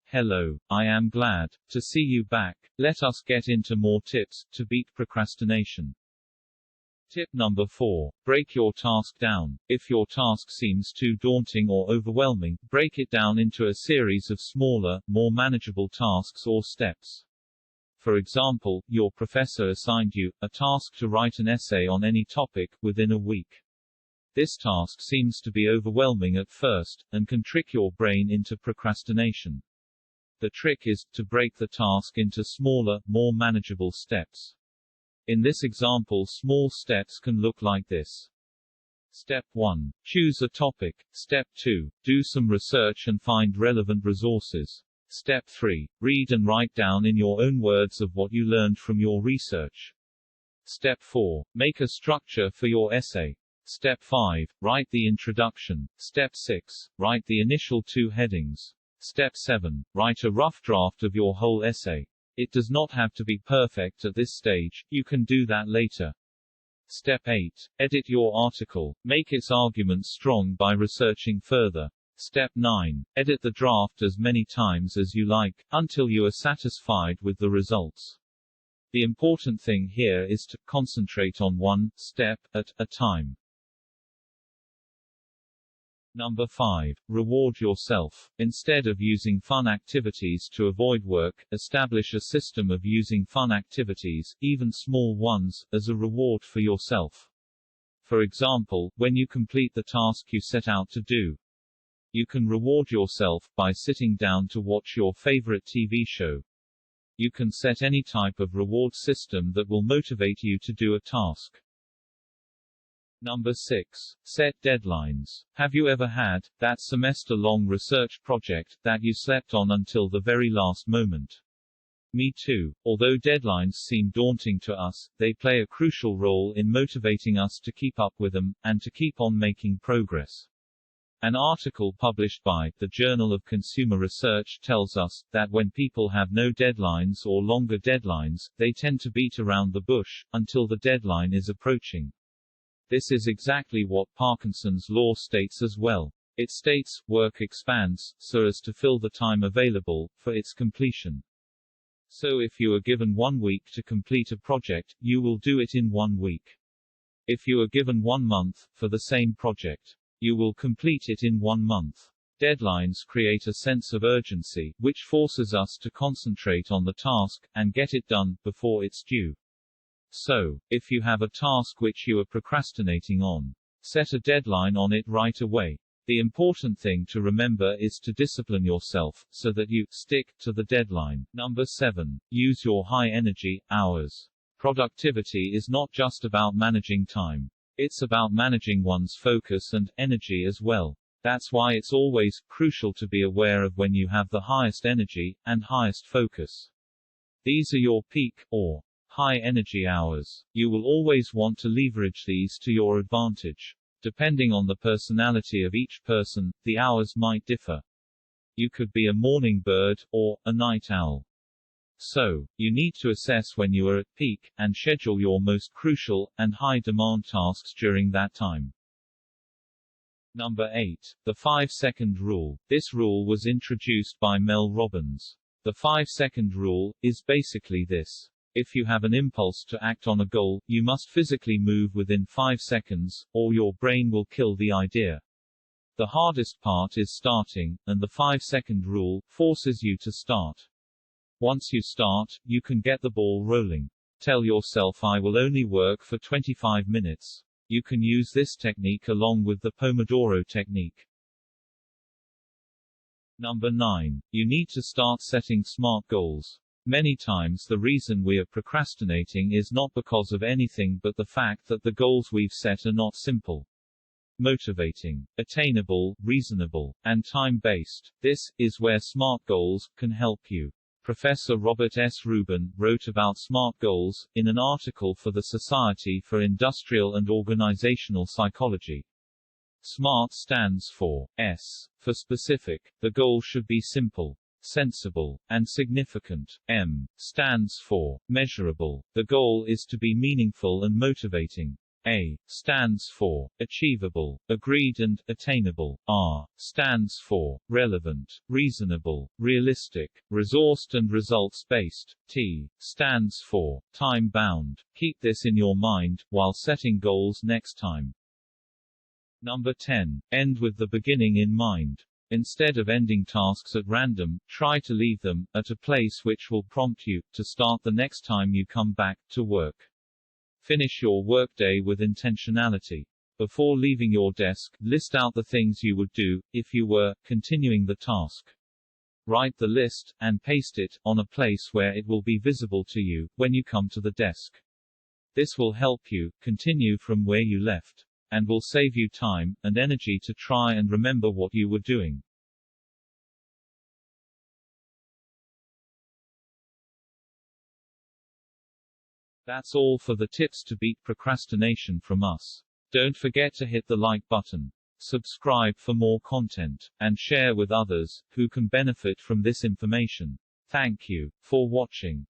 Hello, I am glad to see you back. Let us get into more tips to beat procrastination. Tip number 4. Break your task down. If your task seems too daunting or overwhelming, break it down into a series of smaller, more manageable tasks or steps. For example, your professor assigned you a task to write an essay on any topic within a week. This task seems to be overwhelming at first, and can trick your brain into procrastination. The trick is to break the task into smaller, more manageable steps. In this example, small steps can look like this. Step 1. Choose a topic. Step 2. Do some research and find relevant resources. Step 3. Read and write down in your own words of what you learned from your research. Step 4. Make a structure for your essay. Step 5. Write the introduction. Step 6. Write the initial 2 headings. Step 7. Write a rough draft of your whole essay. It does not have to be perfect at this stage, you can do that later. Step 8. Edit your article. Make its arguments strong by researching further. Step 9. Edit the draft as many times as you like, until you are satisfied with the results. The important thing here is to concentrate on one step at a time. Number 5. Reward yourself. Instead of using fun activities to avoid work, establish a system of using fun activities, even small ones, as a reward for yourself. For example, when you complete the task you set out to do. You can reward yourself by sitting down to watch your favorite TV show. You can set any type of reward system that will motivate you to do a task. Number 6. Set deadlines. Have you ever had that semester-long research project that you slept on until the very last moment? Me too. Although deadlines seem daunting to us, they play a crucial role in motivating us to keep up with them, and to keep on making progress. An article published by the Journal of Consumer Research tells us that when people have no deadlines or longer deadlines, they tend to beat around the bush until the deadline is approaching. This is exactly what Parkinson's law states as well. It states, work expands, so as to fill the time available for its completion. So if you are given 1 week to complete a project, you will do it in 1 week. If you are given 1 month for the same project, you will complete it in 1 month. Deadlines create a sense of urgency, which forces us to concentrate on the task, and get it done, before it's due. So, if you have a task which you are procrastinating on, set a deadline on it right away. The important thing to remember is to discipline yourself, so that you stick to the deadline. Number 7. Use your high-energy hours. Productivity is not just about managing time. It's about managing one's focus and energy as well. That's why it's always crucial to be aware of when you have the highest energy and highest focus. These are your peak, or high energy hours. You will always want to leverage these to your advantage. Depending on the personality of each person, the hours might differ. You could be a morning bird, or a night owl. So, you need to assess when you are at peak, and schedule your most crucial and high-demand tasks during that time. Number 8. The 5-second rule. This rule was introduced by Mel Robbins. The 5-second rule is basically this. If you have an impulse to act on a goal, you must physically move within 5 seconds, or your brain will kill the idea. The hardest part is starting, and the 5-second rule forces you to start. Once you start, you can get the ball rolling. Tell yourself I will only work for 25 minutes. You can use this technique along with the Pomodoro technique. Number 9. You need to start setting SMART goals. Many times the reason we are procrastinating is not because of anything but the fact that the goals we've set are not simple, motivating, attainable, reasonable, and time-based. This is where SMART goals can help you. Professor Robert S. Rubin wrote about SMART goals in an article for the Society for Industrial and Organizational Psychology. SMART stands for S for specific. The goal should be simple, sensible, and significant. M stands for measurable. The goal is to be meaningful and motivating. A stands for achievable, agreed and attainable. R stands for relevant, reasonable, realistic, resourced and results-based. T stands for time-bound. Keep this in your mind while setting goals next time. Number 10. End with the beginning in mind. Instead of ending tasks at random, try to leave them at a place which will prompt you to start the next time you come back to work. Finish your workday with intentionality. Before leaving your desk, list out the things you would do if you were continuing the task. Write the list, and paste it on a place where it will be visible to you when you come to the desk. This will help you continue from where you left, and will save you time and energy to try and remember what you were doing. That's all for the tips to beat procrastination from us. Don't forget to hit the like button, subscribe for more content, and share with others who can benefit from this information. Thank you for watching.